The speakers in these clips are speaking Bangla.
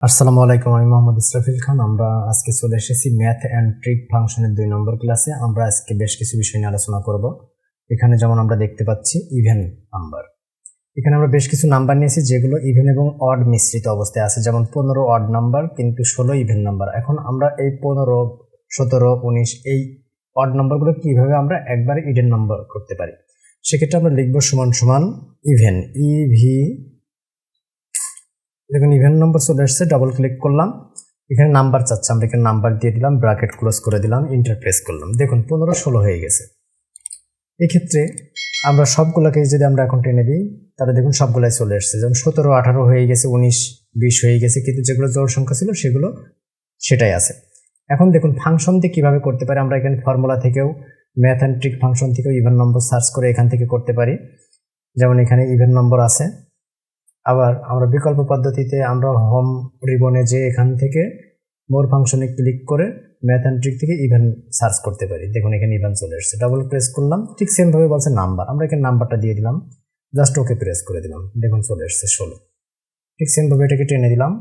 আসসালামু আলাইকুম, আমি মোহাম্মদ ইসরাফিল খান। আমরা আজকে চলে এসেছি ম্যাথ অ্যান্ড ট্রিক ফাংশনের 2 নম্বর ক্লাসে। আমরা আজকে বেশ কিছু বিষয় নিয়ে আলোচনা করব। এখানে যেমন আমরা দেখতে পাচ্ছি ইভেন নাম্বার। এখানে আমরা বেশ কিছু নাম্বার নিয়েছি যেগুলো ইভেন এবং অড মিশ্রিত অবস্থায় আছে, যেমন 15 অড নাম্বার কিন্তু 16 ইভেন নাম্বার। এখন আমরা এই 15, 17, 19 এই অড নাম্বারগুলো কিভাবে আমরা একবারে ইভেন নাম্বার করতে পারি, সেক্ষেত্রে আমরা লিখব সমান সমান ইভেন, ইভি। দেখুন ইভেন নাম্বার চলে আসছে, ডাবল ক্লিক করলাম, এখানে নাম্বার চাচ্ছে, আমরা এখানে নাম্বার দিয়ে দিলাম, ব্র্যাকেট ক্লোজ করে দিলাম, ইন্টার প্রেস করলাম। দেখুন 15, 16 হয়ে গেছে। এক্ষেত্রে আমরা সবগুলোকে যদি আমরা এখন টেনে দিই তাহলে দেখুন সবগুলাই চলে আসছে, যেমন 17, 18 হয়ে গেছে, 19, 20 হয়ে গেছে, কিন্তু যেগুলো জোড় সংখ্যা ছিল সেগুলো সেটাই আছে। এখন দেখুন ফাংশন দিয়ে কীভাবে করতে পারি, আমরা এখানে ফর্মুলা থেকেও ম্যাথ অ্যান্ড ট্রিক ফাংশন থেকেও ইভেন নম্বর সার্চ করে এখান থেকে করতে পারি। যেমন এখানে ইভেন নম্বর আছে। আবার আমরা বিকল্প পদ্ধতিতে আমরা হোম রিবনে যে এখান থেকে মোর ফাংশনে ক্লিক করে ম্যাথ অ্যান্ড ট্রিক থেকে ইভেন সার্চ করতে পারি। দেখুন এখানে ইভেন চলে এসেছে, ডাবল প্রেস করলাম, ঠিক সেমভাবে বলছে নাম্বার, আমরা এখানে নাম্বারটা দিয়ে দিলাম, জাস্ট ওকে প্রেস করে দিলাম, দেখুন চলে এসেছে 16। ঠিক সেমভাবে এটাকে টেনে দিলাম,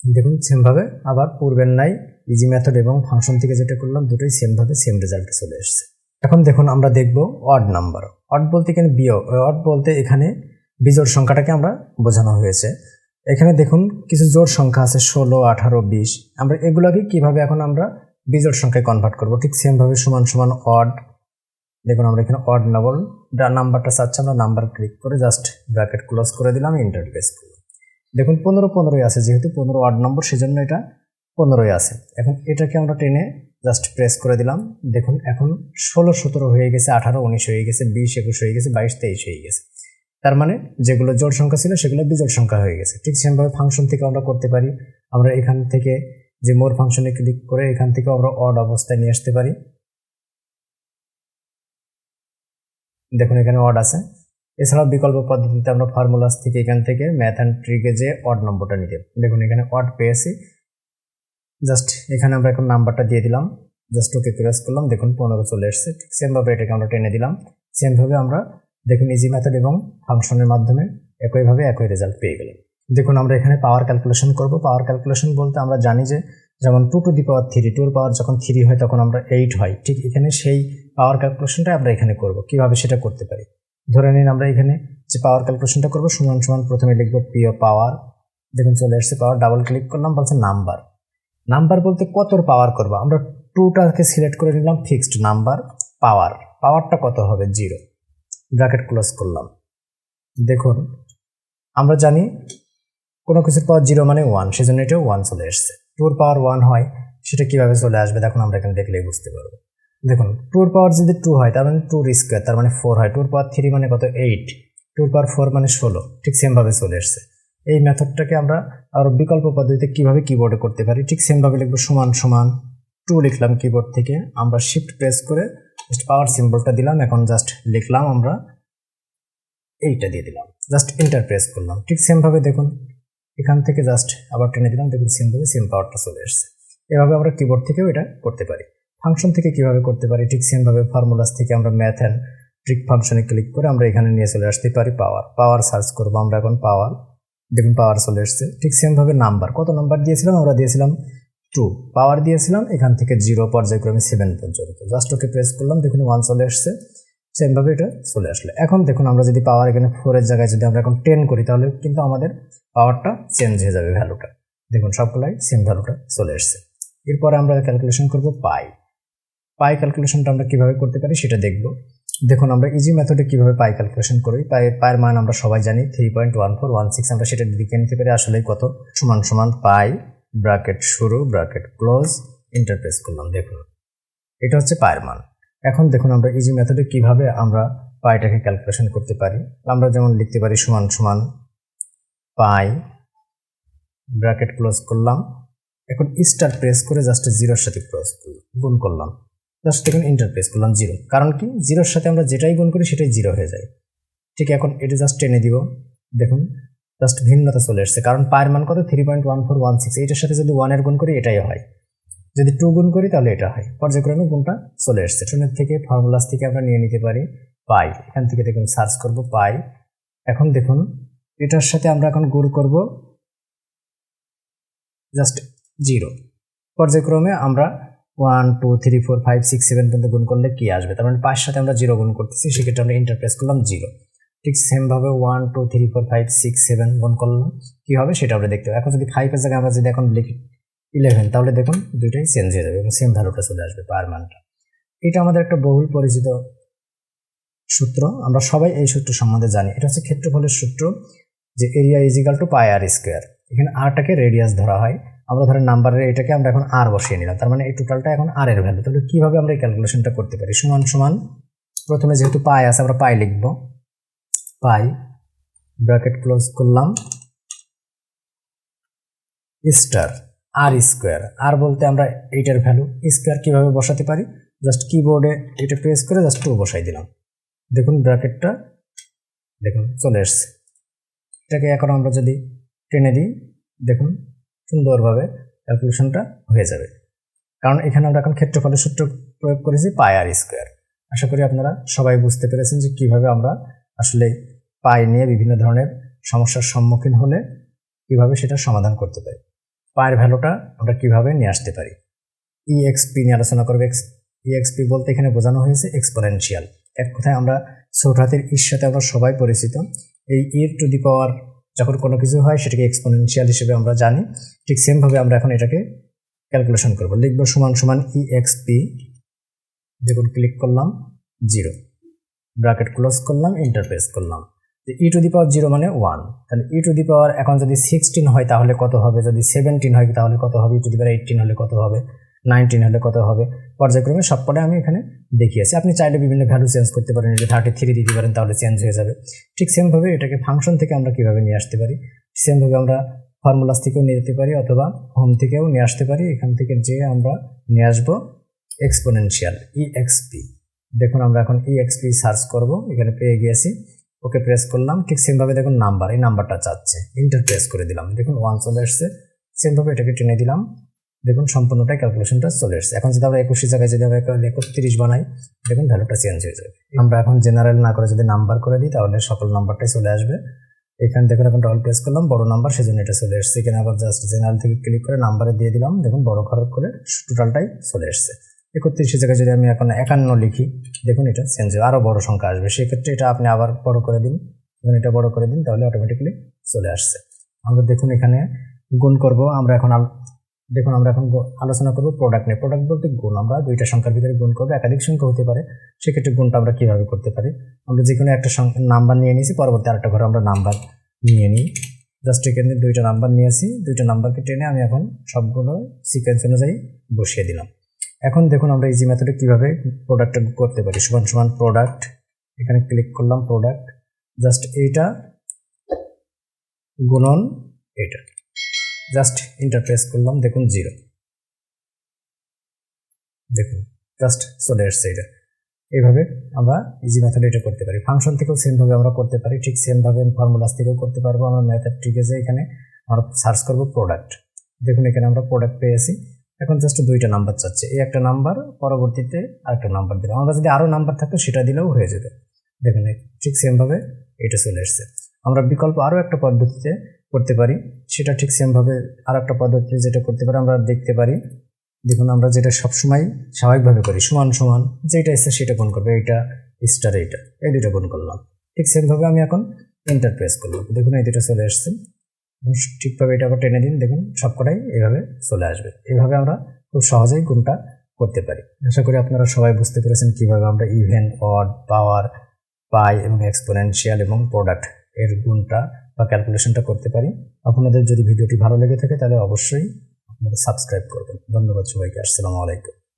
দেখুন সেমভাবে আবার পূর্বের নাই ইজি মেথড এবং ফাংশন থেকে যেটা করলাম দুটোই সেমভাবে সেম রেজাল্টে চলে এসেছে। এখন দেখুন আমরা দেখব অড নাম্বার। অড বলতে এখানে বিয়োগ, অড বলতে এখানে বিজোড় সংখ্যাটাকে আমরা বোঝানো হয়েছে। এখানে দেখুন কিছু জোড় সংখ্যা আছে 16, 18, 20। আমরা এগুলোকে কিভাবে এখন আমরা বিজোড় সংখ্যায় কনভার্ট করব, ঠিক সেমভাবে সমান সমান অড। দেখুন আমরা এখানে অড নাম্বারটা চাচ্ছি, আমরা নাম্বার ক্লিক করে জাস্ট ব্র্যাকেট ক্লোজ করে দিলাম, ইন্টার প্রেস করলাম। দেখুন 15, 15ই আছে, যেহেতু 15 অড নম্বর সেজন্য এটা 15ই আছে। এখন এটাকে আমরা টেনে জাস্ট প্রেস করে দিলাম, দেখুন এখন 16, 17 হয়ে গেছে, 18, 19 হয়ে গেছে, 20, 21 হয়ে গেছে, 22, 23 হয়ে গেছে। তার মানে যেগুলো জোড় সংখ্যা ছিল সেগুলো বিজোড় সংখ্যা হয়ে গেছে। ঠিক সেমভাবে ফাংশন থেকে আমরা করতে পারি। আমরা এখান থেকে যে মোর ফাংশনে ক্লিক করে এখান থেকে আমরা অড অবস্থায় নিয়ে আসতে পারি। দেখুন এখানে অড আছে। এছাড়াও বিকল্প পদ্ধতিতে আমরা ফর্মুলাস থেকে এখান থেকে ম্যাথ অ্যান্ড ট্রিকে যে অড নম্বরটা নিতে, দেখুন এখানে অড পেয়েছি, জাস্ট এখানে আমরা এখন নাম্বারটা দিয়ে দিলাম, জাস্ট ওকে প্রেস করলাম, দেখুন 15 চলে এসেছে। ঠিক সেমভাবে এটাকে আমরা টেনে দিলাম, সেমভাবে আমরা দেখুন ইজি মেথড এবং ফাংশনের মাধ্যমে একইভাবে একই রেজাল্ট পেয়ে গেলাম। দেখুন আমরা এখানে পাওয়ার ক্যালকুলেশন করব। পাওয়ার ক্যালকুলেশন বলতে আমরা জানি যে যেমন 2 টু দি পাওয়ার 3, 2 এর পাওয়ার যখন 3 হয় তখন আমরা 8 হয়, ঠিক এখানে সেই পাওয়ার ক্যালকুলেশনটা আমরা এখানে করব। কিভাবে সেটা করতে পারি, ধরে নিন আমরা এখানে যে পাওয়ার ক্যালকুলেশনটা করব সমান সমান প্রথমে লিখব পি পাওয়ার, দেখুন চলে আসছে পাওয়ার, ডাবল ক্লিক করলাম, বলছে নাম্বার। নাম্বার বলতে কতর পাওয়ার করব, আমরা 2টাকে সিলেক্ট করে নিলাম, ফিক্সড নাম্বার, পাওয়ারটা কত হবে 0, ব্র্যাকেট ক্লোজ করলাম। দেখুন আমরা জানি কোনো কিছুর পাওয়ার 0 মানে 1, সেজন্য এটাও 1 চলে এসছে। 2 এর পাওয়ার 1 হয়, সেটা কিভাবে চলে আসবে দেখুন আমরা এখানে দেখলেই বুঝতে পারবো। দেখুন 2 এর পাওয়ার যদি 2 হয় তার মানে 2 এর স্কোয়ার, তার মানে 4 হয়। 2 এর পাওয়ার 3 মানে কত 8, 2 এর পাওয়ার 4 মানে 16। ঠিক সেমভাবে চলে এসছে। এই মেথডটাকে আমরা আরও বিকল্প পদ্ধতিতে কিভাবে কিবোর্ডে করতে পারি, ঠিক সেমভাবে লিখবো সমান সমান 2 লিখলাম কিবোর্ড থেকে, আমরা শিফট প্রেস করে জাস্ট পাওয়ার সিম্বলটা দিলাম, এখন জাস্ট লিখলাম আমরা এইটা দিয়ে দিলাম, জাস্ট এন্টার প্রেস করলাম। ঠিক সেমভাবে দেখুন এখান থেকে জাস্ট আবার টেনে দিলাম, দেখুন সেমভাবে সেম পাওয়ারটা চলে এসছে। এভাবে আমরা কিবোর্ড থেকেও এটা করতে পারি। ফাংশন থেকে কিভাবে করতে পারি, ঠিক সেমভাবে ফর্মুলাস থেকে আমরা ম্যাথ অ্যান্ড ট্রিক ফাংশনে ক্লিক করে আমরা এখানে নিয়ে চলে আসতে পারি পাওয়ার সার্চ করবো আমরা এখন পাওয়ার, দেখুন পাওয়ার চলে এসছে। ঠিক সেমভাবে নাম্বার, কত নাম্বার দিয়েছিলাম, আমরা দিয়েছিলাম 2, পাওয়ার দিয়েছিলাম এখান থেকে 0 পর্যায়ক্রমে 7 পর্যন্ত, জাস্ট ওকে প্রেস করলাম, দেখুন 1 চলে আসছে। সেমভাবে এটা চলে আসলো। এখন দেখুন আমরা যদি পাওয়ার এখানে 4 এর জায়গায় যদি আমরা এখন 10 করি তাহলে কিন্তু আমাদের পাওয়ারটা চেঞ্জ হয়ে যাবে, ভ্যালুটা দেখুন সবগুলাই সেম ভ্যালুটা চলে আসছে। এরপরে আমরা ক্যালকুলেশন করব পাই ক্যালকুলেশনটা আমরা কিভাবে করতে পারি সেটা দেখব। দেখুন আমরা ইজি মেথডে কিভাবে পাই ক্যালকুলেশন করি। পায়ের মান আমরা সবাই জানি 3.1416, আমরা সেটা দিকে নিতে পারি আসলে কত, সমান সমান পাই, ব্র্যাকেট শুরু, ব্র্যাকেট ক্লোজ, ইন্টার প্রেস করলাম, দেখুন এটা হচ্ছে পায়ের মান। এখন দেখুন আমরা ইজি মেথডে কিভাবে আমরা পাইটাকে ক্যালকুলেশন করতে পারি। আমরা যেমন লিখতে পারি সমান সমান পাই, ব্র্যাকেট ক্লোজ করলাম, এখন স্টার প্রেস করে জাস্ট 0-এর সাথে গুণ করলাম, জাস্ট দেখুন ইন্টার প্রেস করলাম 0, কারণ কি 0-এর সাথে আমরা যেটাই গুণ করি সেটাই 0 হয়ে যায়। ঠিক এখন এটা জাস্ট টেনে দিব, দেখুন জাস্ট ভিন্নতা চলে এসছে, কারণ পায়ের মান কত 3.1416, এটার সাথে যদি 1 এর গুণ করি এটাই হয়, যদি 2 গুণ করি তাহলে এটা হয়, পর্যায়ক্রমে গুণটা চলে এসছে। শূন্যের থেকে ফর্মুলাস থেকে আমরা নিয়ে নিতে পারি পাই, এখান থেকে দেখুন সার্চ করব পাই। এখন দেখুন এটার সাথে আমরা এখন গুণ করব জাস্ট 0। পর্যায়ক্রমে আমরা 1 2 3 4 5 6 7 পর্যন্ত গুণ করলে কি আসবে, তার মানে 5 সাথে আমরা 0 গুণ করতেছি, সেক্ষেত্রে আমরা এন্টার প্রেস করলাম 0। ঠিক সেমভাবে 1 2 3 4 5 6 7 গুণ করলাম কি হবে সেটা আমরা দেখতে পাবো। এখন যদি 5 এর জায়গায় আমরা যদি এখন লিখি 11 তাহলে দেখুন দুইটাই চেঞ্জ হয়ে যাবে এবং সেম ভ্যালুটা চলে আসবে পার মানটা। এটা আমাদের একটা বহুল পরিচিত সূত্র, আমরা সবাই এই সূত্র সম্বন্ধে জানি। এটা হচ্ছে ক্ষেত্রফলের সূত্র, যে area is equal to pi r square. এখানে আরটাকে রেডিয়াস ধরা হয়, আমরা ধরেন নাম্বারের এটাকে আমরা এখন আর বসিয়ে নিলাম, তার মানে এই টোটালটা এখন আর এর ভ্যালু। তাহলে কিভাবে আমরা এই ক্যালকুলেশনটা করতে পারি? সমান সমান প্রথমে যেহেতু পাই আছে আমরা পাই লিখব, পাই ব্র্যাকেট ক্লোজ করলাম স্টার আর স্কোয়ার। আর বলতে আমরা এইটার ভ্যালু, স্কোয়ার কিভাবে বসাতে পারি? জাস্ট কিবোর্ডে এটা প্রেস করে জাস্ট 2 বসাই দিলাম, দেখুন ব্র্যাকেটটা দেখুন চলে এসছে। এটাকে এখন আমরা যদি টেনে দিই দেখুন সুন্দরভাবে ক্যালকুলেশনটা হয়ে যাবে, কারণ এখানে আমরা এখন ক্ষেত্রফলের সূত্র প্রয়োগ করেছি পাই আর স্কোয়ার। আশা করি আপনারা সবাই বুঝতে পেরেছেন যে কিভাবে আমরা আসলে পাই নিয়ে বিভিন্ন ধরনের সমস্যার সম্মুখীন হলে কিভাবে সেটা সমাধান করতে পারি, পায়ের ভ্যালুটা আমরা কিভাবে নিয়ে আসতে পারি। ইএক্সপি নিয়ে আলোচনা করবো। ইএক্সপি বলতে এখানে বোঝানো হয়েছে এক্সপোনেনশিয়াল। এক কথায় আমরা ছোট হাতের ইর সাথে আমরা সবাই পরিচিত। এই ইর টু দি পাওয়ার যখন কোনো কিছু হয় সেটাকে এক্সপোনেনশিয়াল হিসেবে আমরা জানি। ঠিক সেমভাবে আমরা এখন এটাকে ক্যালকুলেশন করব, লিখব সমান সমান ইএক্সপি, দেখুন ক্লিক করলাম 0, ব্র্যাকেট ক্লোজ করলাম, এন্টার প্রেস করলাম। ই টু দি পাওয়ার 0 মানে 1, তাহলে ই টু দি পাওয়ার এখন যদি 16 হয় তাহলে কত হবে, যদি 17 হয় তাহলে কত হবে, ই টু দি পাওয়ার 18 হলে কত হবে, 19 হলে কত হবে। পর্যায়ক্রমে সবকটা আমি এখানে দেখিয়েছি। আপনি চাইলে বিভিন্ন ভ্যালু চেঞ্জ করতে পারেন, যদি 33 দিতে পারেন তাহলে চেঞ্জ হয়ে যাবে। ঠিক সেমভাবে এটাকে ফাংশন থেকে আমরা কিভাবে নিয়ে আসতে পারি, সেমভাবে আমরা ফর্মুলাস থেকেও নিয়ে যেতে পারি অথবা হোম থেকেও নিয়ে আসতে পারি। এখান থেকে যে আমরা নিয়ে আসবো এক্সপোনেনশিয়াল ইএক্সপি। দেখুন আমরা এখন ইএক্সপি সার্চ করব, এখানে পেয়ে গিয়েছি, ওকে প্রেস করলাম। ঠিক সেমভাবে দেখুন নাম্বার, এই নাম্বারটা চাচ্ছে, এন্টার প্রেস করে দিলাম, দেখুন 1 চলে আসছে। সেমভাবে এটাকে টেনে দিলাম, দেখুন সম্পূর্ণটাই ক্যালকুলেশনটা চলে এসছে। এখন যদি আমরা 21 জায়গায় যদি আমরা 31 বানাই দেখুন ভ্যালুটা চেঞ্জ হয়ে যাবে। আমরা এখন জেনারেল না করে যদি নাম্বার করে দিই তাহলে সকল নাম্বারটাই চলে আসবে। এখানে দেখুন এখন ডবল প্রেস করলাম, বড় নাম্বার, সেজন্য এটা চলে এসছে। এখানে আবার জাস্ট জেনারেল থেকে ক্লিক করে নাম্বারে দিয়ে দিলাম, দেখুন বড় খরচ করে টোটালটাই চলে এসছে। 31 জায়গায় যদি আমি এখন 51 লিখি দেখুন এটা চেঞ্জ হবে, আরও বড় সংখ্যা আসবে। সেক্ষেত্রে এটা আপনি আবার বড় করে দিন, এবং এটা বড় করে দিন, তাহলে অটোমেটিক্যালি চলে আসছে। আমরা দেখুন এখানে গুণ করব, আমরা এখন দেখুন আমরা এখন আলোচনা করব প্রোডাক্ট নিয়ে। প্রোডাক্ট বলতে গুণ, আমরা দুইটা সংখ্যার ভিতরে গুণ করবো, একাধিক সংখ্যা হতে পারে, সেক্ষেত্রে গুণটা আমরা কিভাবে করতে পারি। আমরা যে কোনো একটা নাম্বার নিয়ে নিয়েছি, পরবর্তী আরেকটা ঘরে আমরা নাম্বার নিয়ে নিই। জাস্ট এখানে দুইটা নাম্বার নিয়েছি, দুইটা নাম্বারকে টেনে আমি এখন সবগুলো সিকোয়েন্স অনুযায়ী বসিয়ে দিলাম। এখন দেখুন আমরা ইজি মেথডে কিভাবে প্রোডাক্টটা করতে পারি। সমান সমান প্রোডাক্ট, এখানে ক্লিক করলাম প্রোডাক্ট, জাস্ট এইটা গুণন এটা, জাস্ট ইন্টারপ্রেস করলাম, দেখুন 0, দেখুন জাস্ট চলে আসছে এটা। এইভাবে আমরা ইজি মেথডে এটা করতে পারি। ফাংশন থেকেও সেমভাবে আমরা করতে পারি, ঠিক সেমভাবে ফর্মুলাস থেকেও করতে পারবো। আমরা মেথড ট্রিকে যে এখানে আমরা সার্চ করব প্রোডাক্ট, দেখুন এখানে আমরা প্রোডাক্ট পেয়েছি। এখন জাস্ট দুইটা নাম্বার চাচ্ছে, এই একটা নাম্বার, পরবর্তীতে আরেকটা নাম্বার দিলাম। আমরা যদি আরও নাম্বার থাকতো সেটা দিলেও হয়ে যেত। দেখুন ঠিক সেমভাবে এটা চলে এসছে। আমরা বিকল্প আরও একটা পদ্ধতিতে করতে পারি, সেটা ঠিক সেমভাবে আর একটা পদ্ধতিতে যেটা করতে পারি আমরা দেখতে পারি। দেখুন আমরা যেটা সবসময় স্বাভাবিকভাবে করি, সমান সমান যেটা ইচ্ছে সেটা গুণ করবো, এইটা স্টার এইটা, এই দুটো গুণ করলাম। ঠিক সেমভাবে আমি এখন এন্টার প্রেস করলাম, দেখুন এই দুটো চলে আসছে। ঠিকভাবে এটা আবার টেনে দিন, দেখুন সবকটাই এইভাবে চলে আসবে। এইভাবে আমরা খুব সহজেই গুণটা করতে পারি। আশা করি আপনারা সবাই বুঝতে পেরেছেন কিভাবে আমরা ইভেন, অড, পাওয়ার, পাই এবং এক্সপোনেনশিয়াল এবং প্রোডাক্ট এর গুণটা বা ক্যালকুলেশনটা করতে পারি। আপনাদের যদি ভিডিওটি ভালো লেগে থাকে তাহলে অবশ্যই আপনারা সাবস্ক্রাইব করবেন। ধন্যবাদ সবাইকে, আসসালামু আলাইকুম।